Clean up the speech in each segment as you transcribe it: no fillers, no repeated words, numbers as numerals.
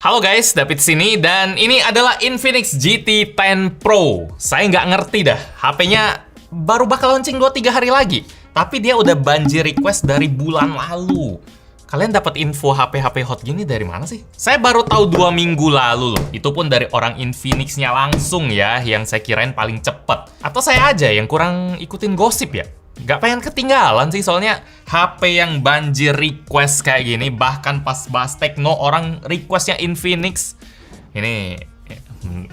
Halo guys, David sini dan ini adalah Infinix GT 10 Pro. Saya nggak ngerti dah, HP-nya baru bakal launching 2-3 hari lagi. Tapi dia udah banjir request dari bulan lalu. Kalian dapat info HP-HP hot gini dari mana sih? Saya baru tahu 2 minggu lalu loh. Itu pun dari orang Infinix-nya langsung ya, yang saya kirain paling cepet. Atau saya aja yang kurang ikutin gosip ya? Nggak pengen ketinggalan sih, soalnya HP yang banjir request kayak gini, bahkan pas bahas Tekno, orang requestnya Infinix. Ini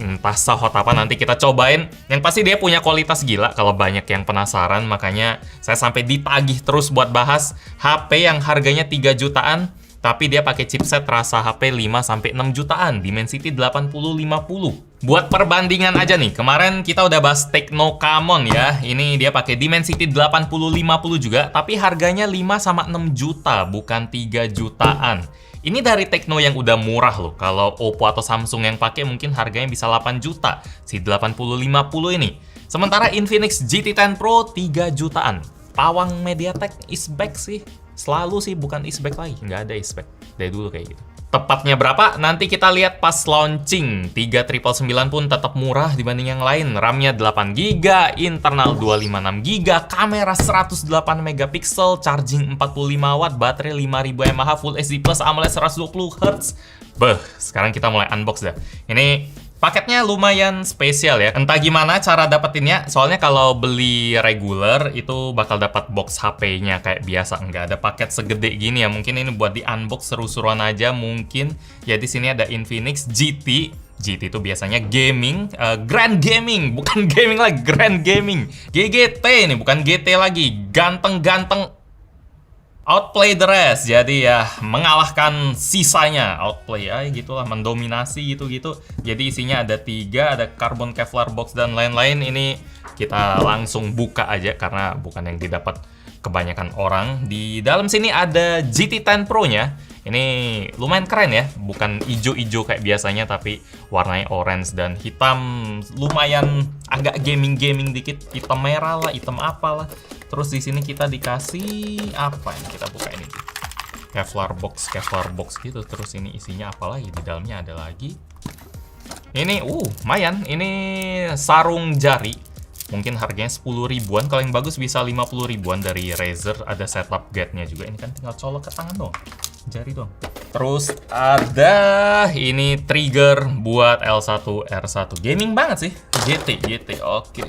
entah sehot apa, nanti kita cobain. Yang pasti dia punya kualitas gila kalau banyak yang penasaran, makanya saya sampai ditagih terus buat bahas HP yang harganya 3 jutaan, tapi dia pakai chipset rasa HP 5-6 jutaan, Dimensity 8050. Buat perbandingan aja nih, kemarin kita udah bahas Tekno Camon ya. Ini dia pakai Dimensity 8050 juga, tapi harganya 5-6 juta, bukan 3 jutaan. Ini dari Tekno yang udah murah loh. Kalau Oppo atau Samsung yang pakai mungkin harganya bisa 8 juta, si 8050 ini. Sementara Infinix GT 10 Pro 3 jutaan. Pawang MediaTek is back sih. Selalu sih, bukan is back lagi, nggak ada is back. Dari dulu kayak gitu. Tepatnya berapa? Nanti kita lihat pas launching. 3999 pun tetap murah dibanding yang lain. RAM-nya 8GB, internal 256GB, kamera 108 megapiksel, charging 45 watt, baterai 5000 mAh, Full HD Plus, AMOLED 120Hz. Beuh, sekarang kita mulai unbox dah. Ini paketnya lumayan spesial ya. Entah gimana cara dapetinnya, soalnya kalau beli regular itu bakal dapat box HP-nya kayak biasa. Nggak ada paket segede gini ya. Mungkin ini buat di unbox seru-seruan aja mungkin. Ya di sini ada Infinix GT. GT itu biasanya gaming, Grand Gaming, bukan gaming lagi, Grand Gaming. GGT ini bukan GT lagi, ganteng-ganteng. Outplay the rest, jadi ya mengalahkan sisanya, outplay ya gitulah, mendominasi gitu-gitu. Jadi isinya ada 3, ada carbon Kevlar box dan lain-lain. Ini kita langsung buka aja karena bukan yang didapat kebanyakan orang. Di dalam sini ada GT 10 Pro-nya. Ini lumayan keren ya, bukan ijo-ijo kayak biasanya tapi warnanya orange dan hitam, lumayan agak gaming-gaming dikit, hitam merah lah, hitam apalah. Terus di sini kita dikasih apa ini? Kita buka ini. Kevlar box gitu. Terus ini isinya apa lagi? Di dalamnya ada lagi. Ini lumayan. Ini sarung jari. Mungkin harganya 10 ribuan. Kalau yang bagus bisa 50 ribuan dari Razer. Ada setup guide-nya juga. Ini kan tinggal colok ke tangan dong. Jari dong. Terus ada ini trigger buat L1 R1. Gaming banget sih. GT. Oke.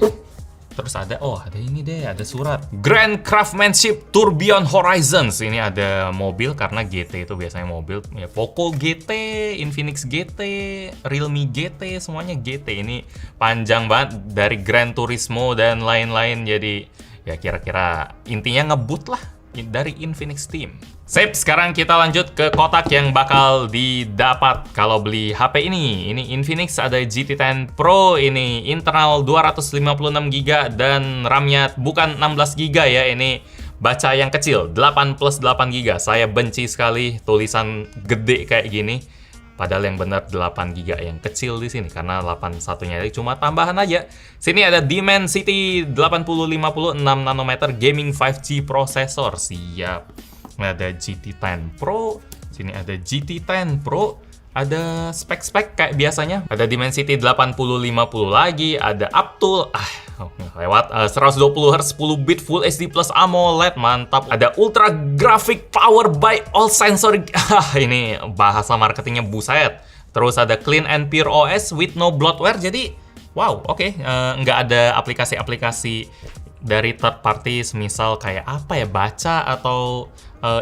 Terus ada, ada ini deh, ada surat. Grand Craftsmanship Tourbillon Horizons. Ini ada mobil, karena GT itu biasanya mobil. Ya, Poco GT, Infinix GT, Realme GT, semuanya GT. Ini panjang banget, dari Gran Turismo dan lain-lain. Jadi, ya kira-kira intinya ngebut lah dari Infinix Team. Sip, sekarang kita lanjut ke kotak yang bakal didapat kalau beli HP ini. Ini Infinix, ada GT 10 Pro, ini internal 256GB dan RAM-nya bukan 16GB ya, ini baca yang kecil, 8+8GB. Saya benci sekali tulisan gede kayak gini. Padahal yang benar 8GB yang kecil di sini karena 81-nya cuma tambahan aja. Sini ada Dimensity 8050 6 nanometer gaming 5G prosesor. Siap. Ada GT 10 Pro, sini ada GT 10 Pro, ada spek-spek kayak biasanya. Ada Dimensity 8050 lagi, ada Uptool, lewat 120Hz 10 bit Full HD Plus AMOLED, mantap. Ada Ultra Graphic Power by All Sensor. Ini bahasa marketingnya buset. Terus ada Clean and Pure OS with no bloatware. Jadi wow, oke. Nggak ada aplikasi-aplikasi dari third party, misal kayak apa ya, baca atau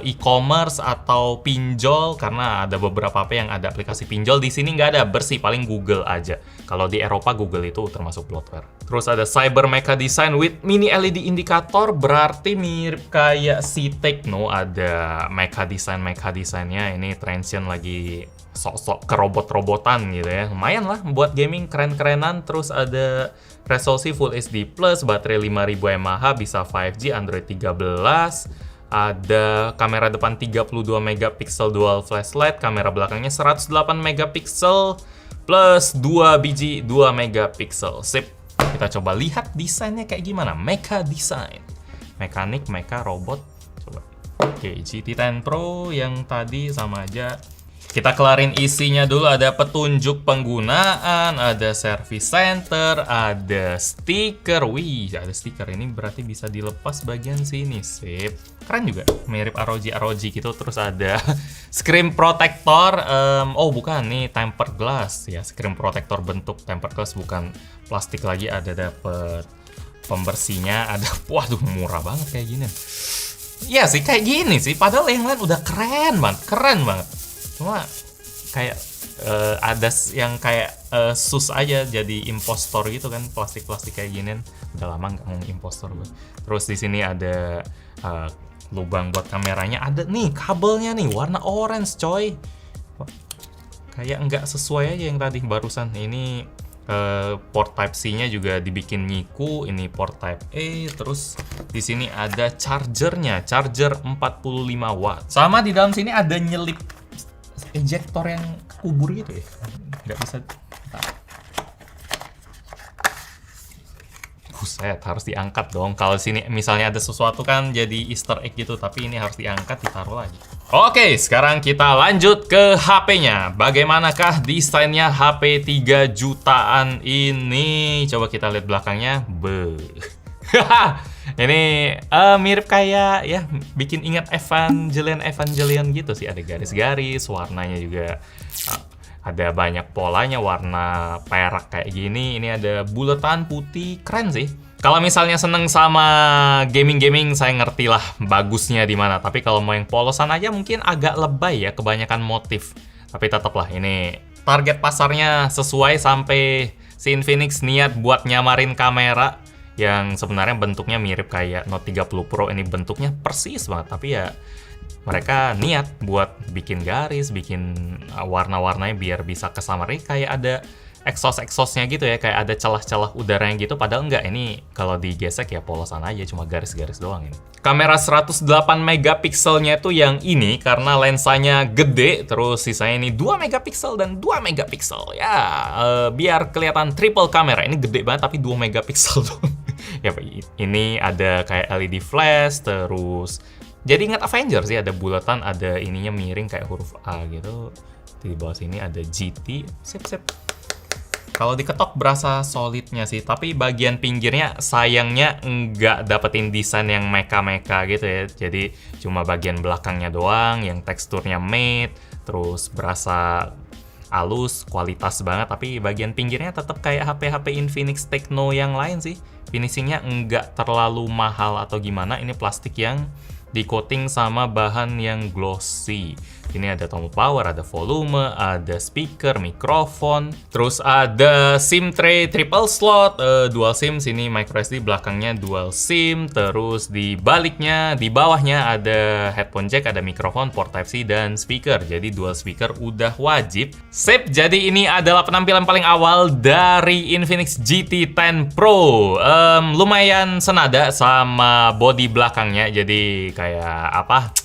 e-commerce atau pinjol, karena ada beberapa HP yang ada aplikasi pinjol. Di sini nggak ada, bersih, paling Google aja. Kalau di Eropa Google itu termasuk bloatware. Terus ada Cyber Mecha Design with mini LED indikator, berarti mirip kayak si Tekno. Ada Mecha Design-nya. Ini Transsion lagi sok-sok ke robot-robotan gitu ya. Lumayan lah buat gaming, keren-kerenan. Terus ada resolusi Full HD Plus, baterai 5000 mAh, bisa 5G, Android 13. Ada kamera depan 32 megapiksel dual flashlight, kamera belakangnya 108 megapiksel plus 2 biji 2 megapiksel. Sip. Kita coba lihat desainnya kayak gimana. Mecha Design. Mekanik, mecha, robot. Coba. Oke, GT 10 Pro yang tadi sama aja Kita kelarin isinya dulu, ada petunjuk penggunaan, ada service center, ada stiker. Wih, ada stiker ini berarti bisa dilepas bagian sini. Sip. Keren juga, mirip ROG gitu. Terus ada screen protector. Oh bukan, nih tempered glass ya, screen protector bentuk tempered glass, bukan plastik lagi. Ada dapet pembersihnya, ada. Waduh, murah banget kayak gini. Iya sih, kayak gini sih. Padahal yang lain udah keren banget. Cuma kayak ada yang kayak sus aja jadi impostor gitu kan, plastik kayak ginian. Udah lama nggak ngomong impostor gue. Terus di sini ada lubang buat kameranya. Ada nih kabelnya nih warna orange coy. Kayak nggak sesuai aja yang tadi barusan. Ini port Type C-nya juga dibikin nyiku. Ini port Type A. Terus di sini ada chargernya, charger 45 watt. Sama di dalam sini ada nyelip ejector yang kubur gitu ya, nggak bisa. Buset, harus diangkat dong. Kalau sini misalnya ada sesuatu kan jadi Easter egg gitu, tapi ini harus diangkat, ditaruh lagi. Oke, sekarang kita lanjut ke HP-nya. Bagaimanakah desainnya HP 3 jutaan ini? Coba kita lihat belakangnya. Ini mirip kayak ya, bikin ingat Evangelion gitu sih. Ada garis-garis, warnanya juga ada banyak polanya, warna perak kayak gini. Ini ada buletan putih, keren sih. Kalau misalnya seneng sama gaming, saya ngerti lah bagusnya di mana. Tapi kalau mau yang polosan aja mungkin agak lebay ya, kebanyakan motif. Tapi tetaplah ini target pasarnya sesuai, sampai si Infinix niat buat nyamarin kamera yang sebenarnya bentuknya mirip kayak Note 30 Pro. Ini bentuknya persis banget, tapi ya mereka niat buat bikin garis, bikin warna-warnanya biar bisa kesamar. Kayak ada exhaust-exhaustnya gitu ya, kayak ada celah-celah udaranya gitu. Padahal enggak, ini kalau digesek ya polosan aja, cuma garis-garis doang ini. Kamera 108 megapikselnya itu yang ini karena lensanya gede, terus sisanya ini 2 megapiksel dan 2 megapiksel. Ya, biar kelihatan triple kamera. Ini gede banget tapi 2 megapiksel doang. Ya, ini ada kayak LED flash, terus jadi ingat Avenger sih, ada bulatan, ada ininya miring kayak huruf A gitu. Di bawah sini ada GT. Sip. Kalau diketok berasa solidnya sih, tapi bagian pinggirnya sayangnya nggak dapetin desain yang meka-meka gitu ya. Jadi cuma bagian belakangnya doang yang teksturnya matte, terus berasa halus, kualitas banget. Tapi bagian pinggirnya tetap kayak HP-HP Infinix Tecno yang lain sih. Finishingnya nggak terlalu mahal atau gimana. Ini plastik yang di coating sama bahan yang glossy. Ini ada tombol power, ada volume, ada speaker, mikrofon, terus ada SIM tray triple slot, dual SIM. Sini micro SD, belakangnya dual SIM. Terus di baliknya, di bawahnya ada headphone jack, ada mikrofon, port Type C, dan speaker. Jadi dual speaker udah wajib. Sip, jadi ini adalah penampilan paling awal dari Infinix GT 10 Pro. Lumayan senada sama body belakangnya, jadi kayak apa?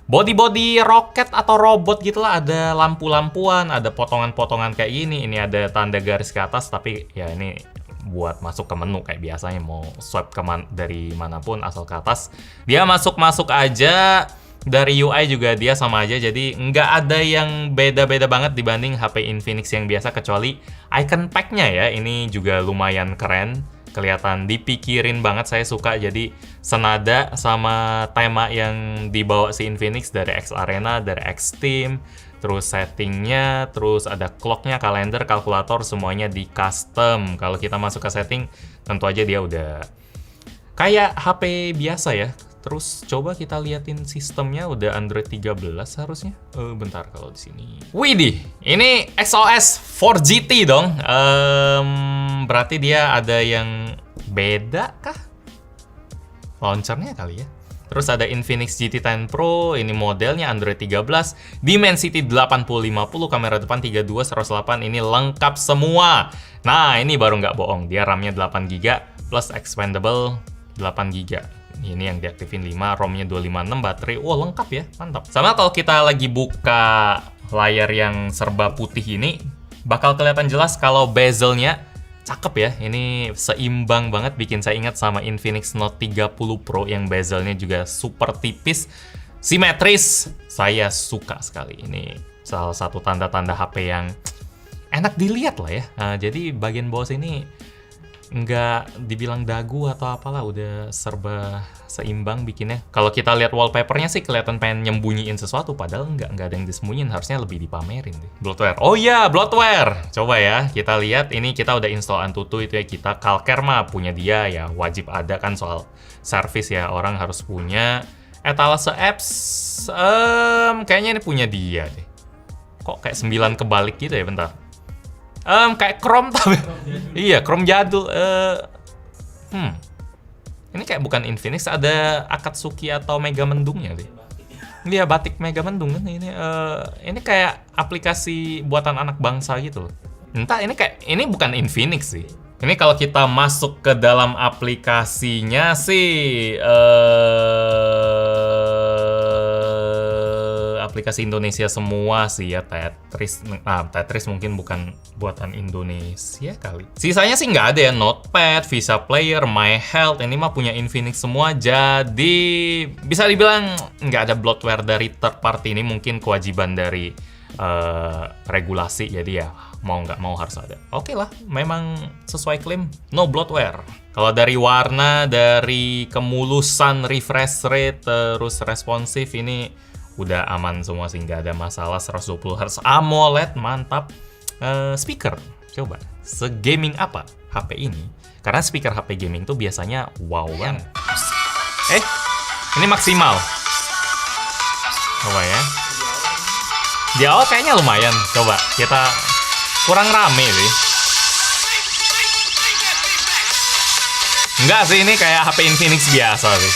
Body roket atau robot gitulah, ada lampu-lampuan, ada potongan-potongan kayak gini. Ini ada tanda garis ke atas, tapi ya ini buat masuk ke menu kayak biasanya, mau swipe dari manapun asal ke atas. Dia masuk aja. Dari UI juga dia sama aja, jadi nggak ada yang beda-beda banget dibanding HP Infinix yang biasa, kecuali icon pack-nya ya. Ini juga lumayan keren, kelihatan dipikirin banget, saya suka. Jadi senada sama tema yang dibawa si Infinix dari X Arena, dari X Team, terus settingnya, terus ada clocknya, kalender, kalkulator, semuanya di custom. Kalau kita masuk ke setting, tentu aja dia udah kayak HP biasa ya. Terus coba kita liatin sistemnya, udah Android 13 harusnya. Bentar kalau di sini. Widih, ini XOS 4GT dong. Berarti dia ada yang beda kah? Launchernya kali ya. Terus ada Infinix GT 10 Pro, ini modelnya Android 13, Dimensity 8050, kamera depan 32, 108, ini lengkap semua. Nah, ini baru nggak bohong, dia RAM-nya 8GB plus expandable 8GB. Ini yang diaktifin 5, ROM-nya 256, baterai, lengkap ya, mantap. Sama kalau kita lagi buka layar yang serba putih ini, bakal kelihatan jelas kalau bezelnya cakep ya. Ini seimbang banget, bikin saya ingat sama Infinix Note 30 Pro yang bezelnya juga super tipis, simetris. Saya suka sekali ini. salah satu tanda-tanda HP yang enak dilihat lah ya. Nah, jadi bagian bawah sini nggak dibilang dagu atau apalah, udah serba seimbang bikinnya. Kalau kita lihat wallpapernya sih kelihatan pengen nyembunyiin sesuatu, padahal nggak ada yang disembunyiin, harusnya lebih dipamerin deh. Bloatware, oh iya bloatware, coba ya kita lihat. Ini kita udah install Antutu itu ya, kita Calcare mah punya dia ya, wajib ada kan, soal service ya, orang harus punya. Etalase apps, kayaknya ini punya dia deh. Kok kayak 9 kebalik gitu ya, bentar. Kayak Chrome tapi iya, Chrome jadul. Ini kayak bukan Infinix, ada Akatsuki atau Mega Mendungnya deh. Iya, Batik Mega Mendung kan ini. Ini kayak aplikasi buatan anak bangsa gitu loh. Entah ini bukan Infinix sih. Ini kalau kita masuk ke dalam aplikasinya sih aplikasi Indonesia semua sih ya. Tetris mungkin bukan buatan Indonesia kali. Sisanya sih nggak ada ya, Notepad, Visa Player, My Health, ini mah punya Infinix semua. Jadi bisa dibilang nggak ada bloatware dari third party. Ini mungkin kewajiban dari regulasi, jadi ya mau nggak mau harus ada. Oke lah, memang sesuai klaim no bloatware. Kalau dari warna, dari kemulusan, refresh rate, terus responsif, ini udah aman semua sih, nggak ada masalah. 120 Hz AMOLED, mantap. Speaker, coba segaming apa HP ini? Karena speaker HP gaming tuh biasanya wow banget. Ini maksimal. Coba ya. Di awal kayaknya lumayan. Coba kita kurang rame sih. Enggak sih, ini kayak HP Infinix biasa sih.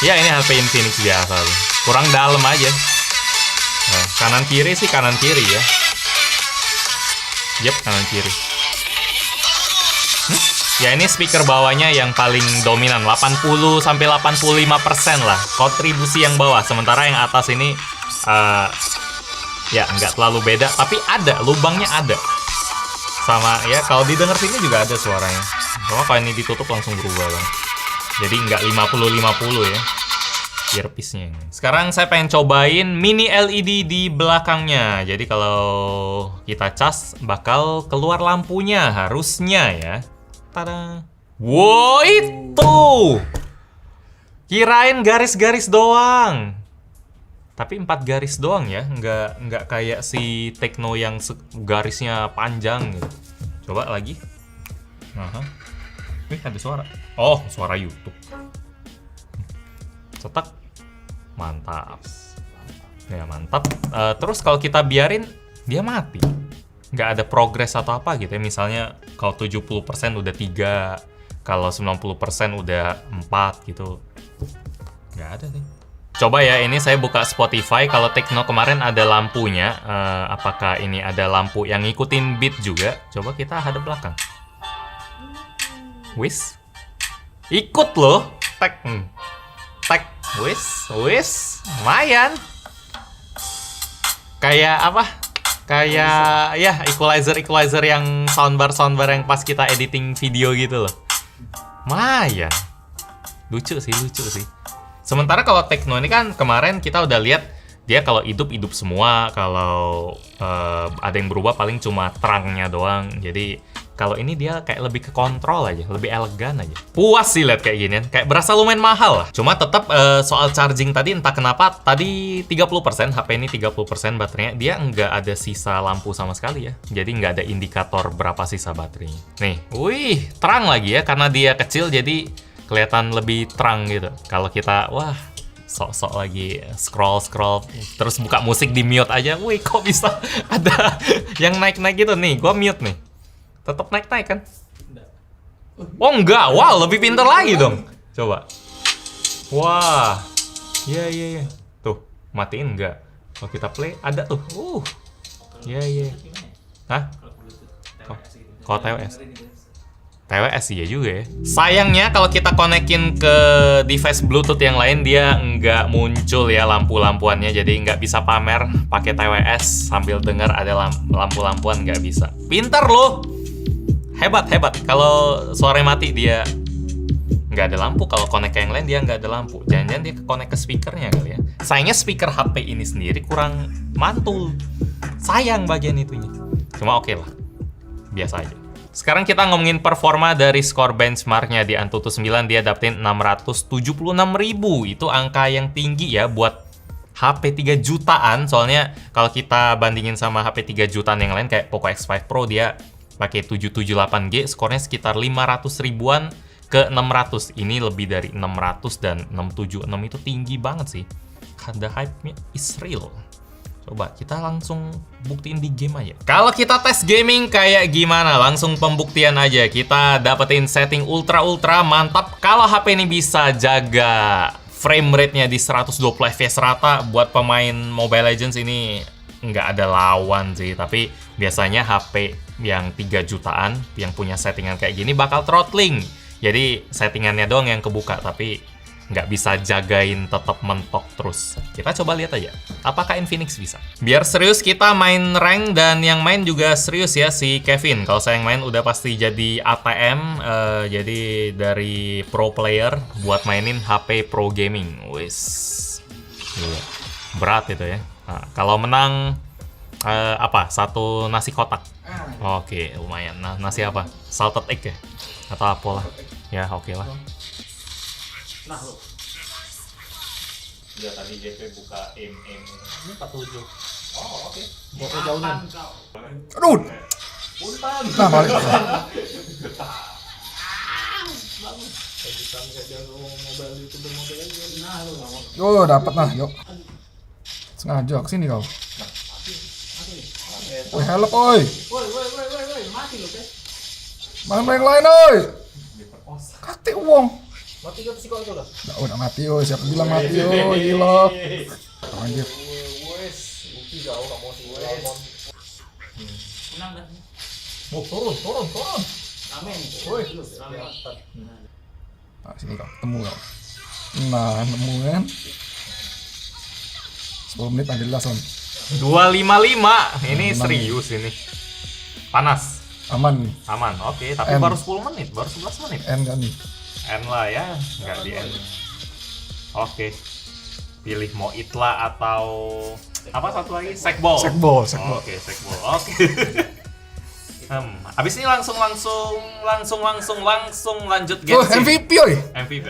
Ya ini HP Infinix biasa sih. Kurang dalam aja. Nah, kanan kiri sih kanan kiri ya. Yep, kanan kiri. Ya ini speaker bawahnya yang paling dominan, 80-85% lah kontribusi yang bawah. Sementara yang atas ini ya nggak terlalu beda, tapi ada, lubangnya ada. Sama ya, kalau didengar sini juga ada suaranya. Cuma kalau ini ditutup langsung berubah bang. Jadi nggak 50-50 ya earpiece-nya ini. Sekarang saya pengen cobain mini LED di belakangnya. Jadi kalau kita cas bakal keluar lampunya harusnya ya. Tada. Wow, itu. Kirain garis-garis doang. Tapi 4 garis doang ya, nggak kayak si Tecno yang garisnya panjang gitu. Coba lagi. Ada suara. Oh, suara YouTube. Cetak. Mantap. Ya, mantap. Terus kalau kita biarin, dia mati. Nggak ada progres atau apa gitu ya. Misalnya kalau 70% udah 3, kalau 90% udah 4 gitu. Nggak ada sih. Coba ya, ini saya buka Spotify. Kalau Tecno kemarin ada lampunya. Apakah ini ada lampu yang ngikutin beat juga? Coba kita hadap belakang. Wis. Ikut loh. Tek. Wis. Lumayan. Kayak apa? Kayak ya equalizer yang soundbar yang pas kita editing video gitu loh. Lumayan. Lucu sih. Sementara kalau Tecno ini kan kemarin kita udah lihat dia kalau hidup semua, kalau ada yang berubah paling cuma terangnya doang. Jadi kalau ini dia kayak lebih ke kontrol aja, lebih elegan aja. Puas sih lihat kayak gini, kayak berasa lumayan mahal lah. Cuma tetap soal charging tadi entah kenapa tadi 30%, HP ini 30% baterainya, dia nggak ada sisa lampu sama sekali ya. Jadi nggak ada indikator berapa sisa baterainya. Nih, wih, terang lagi ya karena dia kecil jadi kelihatan lebih terang gitu. Kalau kita, wah, sok-sok lagi scroll terus buka musik di mute aja, wih kok bisa ada yang naik gitu nih. Gua mute nih, tetap naik kan? Oh enggak, wah lebih pintar lagi dong. Coba, wah, iya, tuh matiin enggak? Kalau kita play ada tuh, iya. Hah? Kalau TWS iya juga ya. Sayangnya kalau kita konekin ke device Bluetooth yang lain dia nggak muncul ya lampu-lampuannya, jadi nggak bisa pamer pakai TWS sambil dengar ada lampu-lampuan, nggak bisa. Pinter loh, hebat. Kalau suara mati dia nggak ada lampu, kalau konek ke yang lain dia nggak ada lampu. Jangan-jangan dia konek ke speakernya kali ya. Sayangnya speaker HP ini sendiri kurang mantul. Sayang bagian itunya. Cuma oke lah. Biasa aja. Sekarang kita ngomongin performa dari skor benchmarknya. Di Antutu 9 dia dapetin 676.000. Itu angka yang tinggi ya buat HP 3 jutaan. Soalnya kalau kita bandingin sama HP 3 jutaan yang lain kayak Poco X5 Pro, dia pakai 778G, skornya sekitar 500 ribuan ke 600. Ini lebih dari 600 dan 676 itu tinggi banget sih. The hype-nya is real. Coba kita langsung buktiin di game aja. Kalau kita tes gaming kayak gimana? Langsung pembuktian aja. Kita dapetin setting ultra mantap. Kalau HP ini bisa jaga frame rate-nya di 120 fps rata, buat pemain Mobile Legends ini nggak ada lawan sih. Tapi biasanya HP yang 3 jutaan yang punya settingan kayak gini bakal throttling. Jadi settingannya doang yang kebuka, tapi nggak bisa jagain tetap mentok terus. Kita coba lihat aja, apakah Infinix bisa. Biar serius kita main rank, dan yang main juga serius ya si Kevin. Kalau saya yang main udah pasti jadi ATM, jadi dari pro player buat mainin HP pro gaming. Wis, berat itu ya. Nah, kalau menang apa? Satu nasi kotak. Oke, lumayan. Nah, nasi apa? Salted egg ya? Atau apalah? Ya, oke lah. Nah lo. Ya tadi JP buka ini 47. Oh oke. Mau kejauhan. Aduh. Punten. Nah balik. Yo dapat nah yuk. Sengaja kesini kau. Woi help oi. Woi, mati lo teh. Main yang lain oi. Kakek uang. Mati ke psiko itu lah. Udah mati oi, siapa bilang mati oi, gila. Anjir. Wes, bukti jauh enggak mau sih Almond. Tenang dah. Oh, turun. Amin. Woi. Nah, sini kau, temu kau. Nah, nemu kan. 10 menit aja jelas on. 255. Ini serius ini. Panas. Aman nih. Aman. Oke, tapi N. baru 10 menit, baru 11 menit. N kan nih. N lah ya, nggak di N. Oke. Pilih mau Itla atau apa satu lagi? Sekbol. Sekbol. Oke, sekbol. Oke. Abis ini langsung lanjut Oh, Genshin. MVP oi. MVP.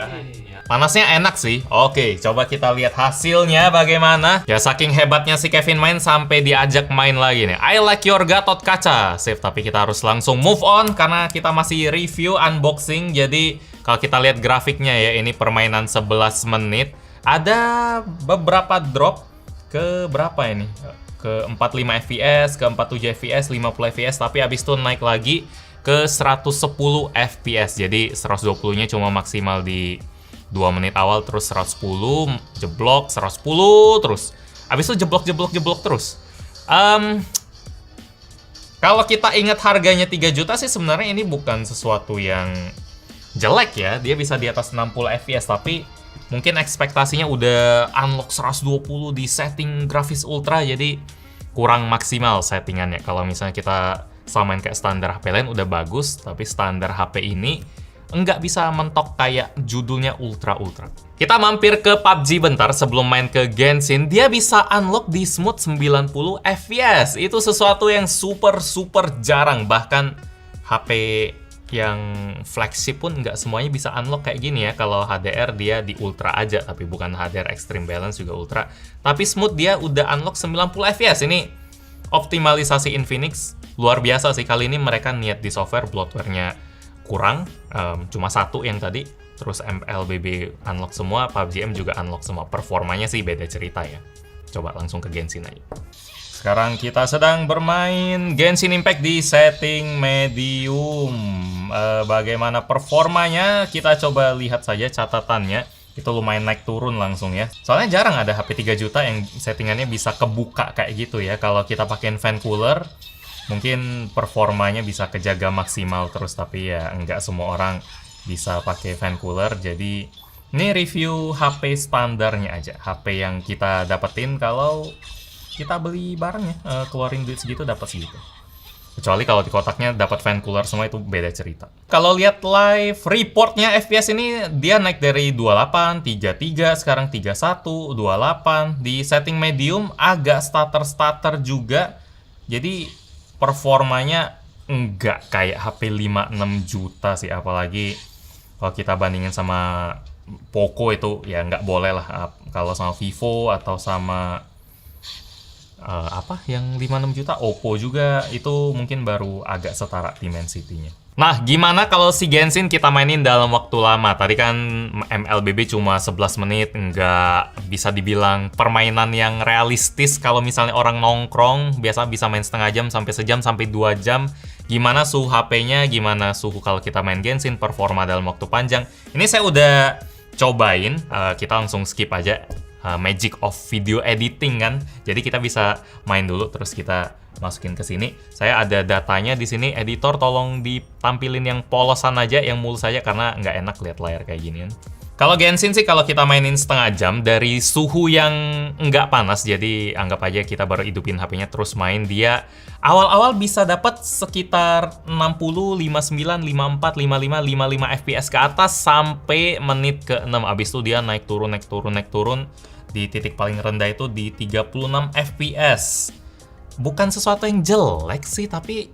Panasnya enak sih. Oke, coba kita lihat hasilnya bagaimana. Ya saking hebatnya si Kevin main sampai diajak main lagi nih. I like your Gatot Kaca. Save, tapi kita harus langsung move on karena kita masih review unboxing. Jadi kalau kita lihat grafiknya ya, ini permainan 11 menit. Ada beberapa drop ke berapa ini? Ke 45 fps, ke 47 fps, 50 fps, tapi abis itu naik lagi ke 110 fps. Jadi 120-nya cuma maksimal di 2 menit awal, terus 110, jeblok, 110 terus. Abis itu jeblok terus. Kalau kita ingat harganya 3 juta sih sebenarnya ini bukan sesuatu yang jelek ya. Dia bisa di atas 60 fps, tapi mungkin ekspektasinya udah unlock 120 di setting grafis ultra, jadi kurang maksimal settingannya. Kalau misalnya kita samain kayak standar HP lain udah bagus, tapi standar HP ini nggak bisa mentok kayak judulnya ultra. Kita mampir ke PUBG bentar sebelum main ke Genshin. Dia bisa unlock di smooth 90 fps. Itu sesuatu yang super jarang. Bahkan HP yang flagship pun nggak semuanya bisa unlock kayak gini ya. Kalau HDR dia di ultra aja, tapi bukan HDR Extreme Balance juga ultra. Tapi smooth dia udah unlock 90 fps. Ini optimalisasi Infinix luar biasa sih. Kali ini mereka niat di software, bloatware-nya kurang, cuma satu yang tadi. Terus MLBB unlock semua, PUBG M juga unlock semua. Performanya sih beda cerita ya. Coba langsung ke Genshin aja. Sekarang kita sedang bermain Genshin Impact di setting medium. Bagaimana performanya? Kita coba lihat saja catatannya. Itu lumayan naik turun langsung ya. Soalnya jarang ada HP 3 juta yang settingannya bisa kebuka kayak gitu ya. Kalau kita pakein fan cooler, mungkin performanya bisa kejaga maksimal terus, tapi ya nggak semua orang bisa pakai fan cooler. Jadi ini review HP standarnya aja, HP yang kita dapetin kalau kita beli barang ya, keluarin duit segitu dapat segitu. Kecuali kalau di kotaknya dapat fan cooler semua, itu beda cerita. Kalau lihat live reportnya FPS ini dia naik dari 28, 33, sekarang 31, 28. Di setting medium agak stutter juga. Jadi performanya enggak kayak HP 5-6 juta sih, apalagi kalau kita bandingin sama Poco itu ya nggak boleh lah. Kalau sama Vivo atau sama apa yang 5-6 juta, Oppo juga itu mungkin baru agak setara Dimensity-nya. Nah, gimana kalau si Genshin kita mainin dalam waktu lama? Tadi kan MLBB cuma 11 menit, nggak bisa dibilang permainan yang realistis. Kalau misalnya orang nongkrong, biasa bisa main setengah jam sampai sejam sampai 2 jam. Gimana suhu HP-nya, gimana suhu kalau kita main Genshin, performa dalam waktu panjang. Ini saya udah cobain, kita langsung skip aja. Magic of video editing kan. Jadi kita bisa main dulu terus kita masukin ke sini. Saya ada datanya di sini. Editor tolong ditampilin yang polosan aja, yang mulus aja karena nggak enak lihat layar kayak gini kan. Kalau Genshin sih kalau kita mainin setengah jam dari suhu yang nggak panas, jadi anggap aja kita baru hidupin HP-nya terus main, dia awal-awal bisa dapat sekitar 60, 59, 54, 55, 55 FPS ke atas sampai menit ke-6. Abis itu dia naik turun. Di titik paling rendah itu di 36 FPS. Bukan sesuatu yang jelek sih, tapi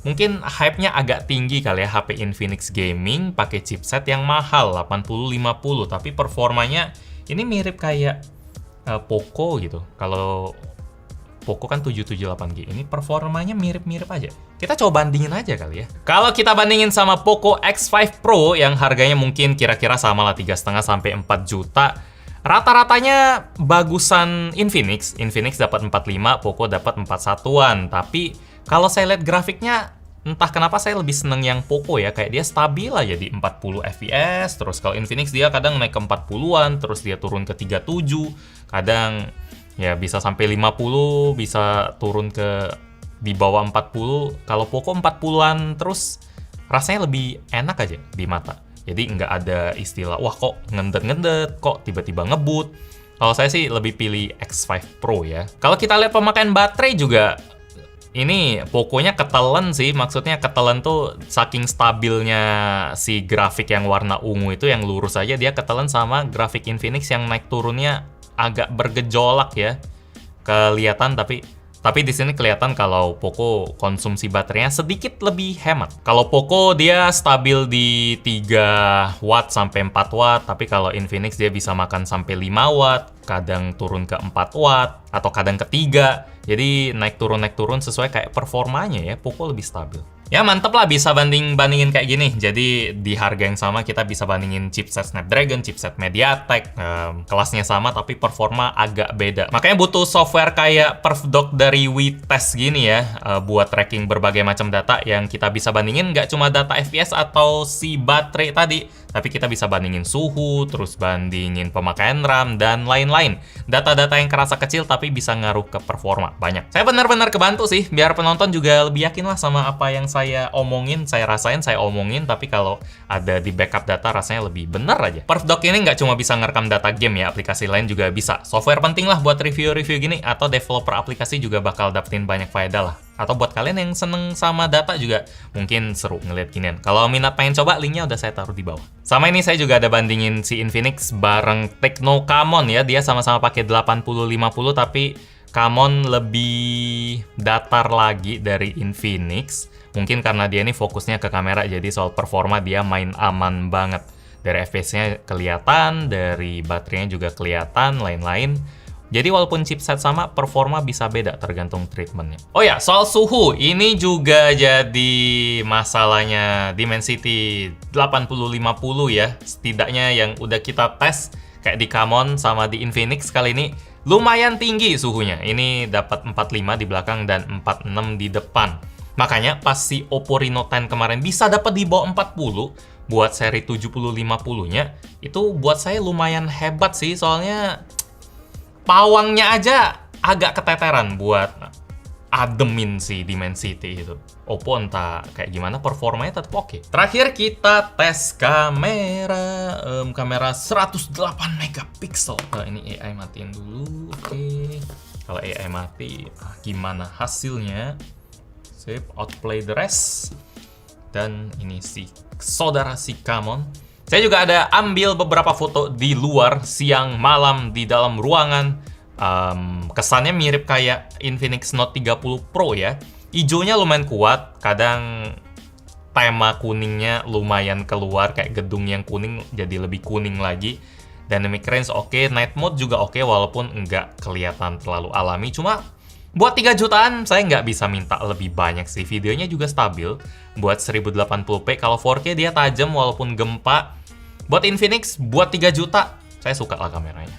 mungkin hype-nya agak tinggi kali ya. HP Infinix Gaming pakai chipset yang mahal 8050, tapi performanya ini mirip kayak Poco gitu. Kalau Poco kan 778G, ini performanya mirip-mirip aja. Kita coba bandingin aja kali ya. Kalau kita bandingin sama Poco X5 Pro yang harganya mungkin kira-kira sama lah 3,5 sampai 4 juta. Rata-ratanya bagusan Infinix dapat 45, Poco dapat 41-an. Tapi kalau saya lihat grafiknya, entah kenapa saya lebih seneng yang Poco ya. Kayak dia stabil aja di 40 FPS. Terus kalau Infinix dia kadang naik ke 40-an, terus dia turun ke 37. Kadang ya bisa sampai 50, bisa turun ke di bawah 40. Kalau Poco 40-an terus rasanya lebih enak aja di mata. Jadi nggak ada istilah, wah kok ngendet-ngendet, kok tiba-tiba ngebut. Kalau saya sih lebih pilih X5 Pro ya. Kalau kita lihat pemakaian baterai juga, ini Poco-nya ketelen sih. Maksudnya ketelen tuh saking stabilnya si grafik yang warna ungu itu, yang lurus aja dia ketelen sama grafik Infinix yang naik turunnya agak bergejolak ya. Kelihatan tapi di sini kelihatan kalau Poco konsumsi baterainya sedikit lebih hemat. Kalau Poco dia stabil di 3 watt sampai 4 watt, tapi kalau Infinix dia bisa makan sampai 5 watt, kadang turun ke 4 watt atau kadang ke 3. Jadi naik turun sesuai kayak performanya ya, Poco lebih stabil. Ya mantep lah bisa bandingin kayak gini. Jadi di harga yang sama kita bisa bandingin chipset Snapdragon, chipset MediaTek, kelasnya sama tapi performa agak beda. Makanya butuh software kayak PerfDock dari WeTest gini ya, buat tracking berbagai macam data yang kita bisa bandingin. Nggak cuma data FPS atau si baterai tadi, tapi kita bisa bandingin suhu, terus bandingin pemakaian RAM, dan lain-lain. Data-data yang kerasa kecil tapi bisa ngaruh ke performa banyak. Saya benar-benar kebantu sih, biar penonton juga lebih yakin lah sama apa yang saya omongin, saya rasain, saya omongin, tapi kalau ada di backup data rasanya lebih bener aja. PerfDock ini nggak cuma bisa ngerekam data game ya, aplikasi lain juga bisa. Software penting lah buat review-review gini, atau developer aplikasi juga bakal dapetin banyak faedah lah. Atau buat kalian yang seneng sama data juga mungkin seru ngeliat ginian. Kalau minat pengen coba, linknya udah saya taruh di bawah. Sama ini saya juga ada bandingin si Infinix bareng Tecno Camon ya. Dia sama-sama pakai 8050 tapi Camon lebih datar lagi dari Infinix. Mungkin karena dia ini fokusnya ke kamera, jadi soal performa dia main aman banget. Dari FPS-nya kelihatan, dari baterainya juga kelihatan, lain-lain. Jadi walaupun chipset sama, performa bisa beda tergantung treatmentnya. Oh ya, soal suhu, ini juga jadi masalahnya Dimensity 8050 ya. Setidaknya yang udah kita tes, kayak di Camon sama di Infinix kali ini, lumayan tinggi suhunya. Ini dapat 45 di belakang dan 46 di depan. Makanya pas si Oppo Reno 10 kemarin bisa dapat di bawah 40, buat seri 7050-nya, itu buat saya lumayan hebat sih, soalnya pawangnya aja agak keteteran buat ademin si Dimensity itu. Oppo entah kayak gimana, performanya tetap oke. Terakhir kita tes kamera. Kamera 108 megapiksel. Ini AI matiin dulu. Oke. Kalau AI mati, gimana hasilnya? Sip, outplay the rest. Dan ini saudara si Kamon. Saya juga ada ambil beberapa foto di luar, siang, malam, di dalam ruangan. Kesannya mirip kayak Infinix Note 30 Pro ya. Ijonya lumayan kuat, kadang tema kuningnya lumayan keluar, kayak gedung yang kuning jadi lebih kuning lagi. Dynamic range oke, night mode juga oke, walaupun nggak kelihatan terlalu alami. Cuma buat 3 jutaan, saya nggak bisa minta lebih banyak sih. Videonya juga stabil. Buat 1080p, kalau 4K dia tajam walaupun gempa. Buat Infinix, buat 3 juta, saya suka lah kameranya.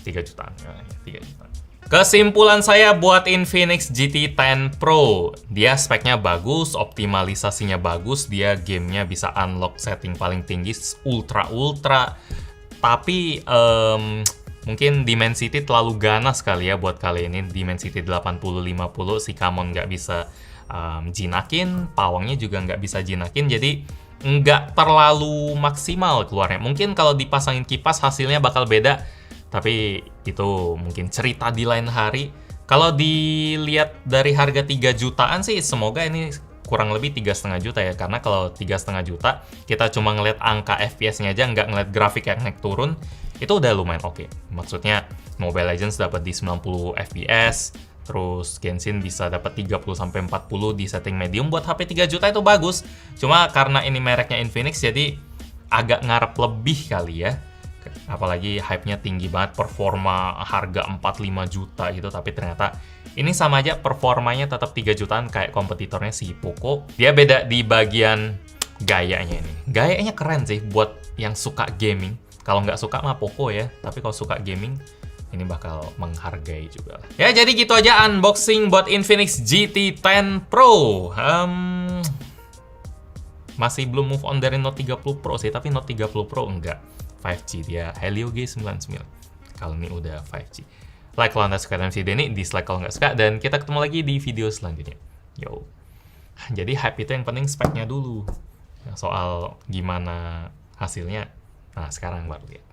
3 jutaan. 3 jutaan. Kesimpulan saya buat Infinix GT 10 Pro. Dia speknya bagus, optimalisasinya bagus, dia gamenya bisa unlock setting paling tinggi, ultra. Tapi, mungkin Dimensity terlalu ganas kali ya buat kali ini. Dimensity 80-50 si Kamon nggak bisa jinakin, pawangnya juga nggak bisa jinakin, jadi nggak terlalu maksimal keluarnya. Mungkin kalau dipasangin kipas hasilnya bakal beda, tapi itu mungkin cerita di lain hari. Kalau dilihat dari harga 3 jutaan sih, semoga ini kurang lebih 3,5 juta ya, karena kalau 3,5 juta kita cuma ngeliat angka FPS-nya aja, nggak ngeliat grafik yang naik turun, itu udah lumayan oke. Maksudnya Mobile Legends dapat di 90 FPS, terus Genshin bisa dapat 30-40 di setting medium. Buat HP 3 juta itu bagus. Cuma karena ini mereknya Infinix, jadi agak ngarep lebih kali ya. Apalagi hype-nya tinggi banget, performa harga 4-5 juta gitu, tapi ternyata ini sama aja performanya tetap 3 jutaan kayak kompetitornya si Poco. Dia beda di bagian gayanya ini. Gayanya keren sih buat yang suka gaming. Kalau nggak suka mah Poco ya, tapi kalau suka gaming, ini bakal menghargai juga. Ya, jadi gitu aja unboxing buat Infinix GT 10 Pro. Masih belum move on dari Note 30 Pro sih, tapi Note 30 Pro enggak. 5G dia, Helio G99. Kalau ini udah 5G. Like kalau Anda suka dengan video ini, dislike kalau nggak suka, dan kita ketemu lagi di video selanjutnya. Yo. Jadi hype itu yang penting speknya dulu. Soal gimana hasilnya, nah sekarang baru lihat.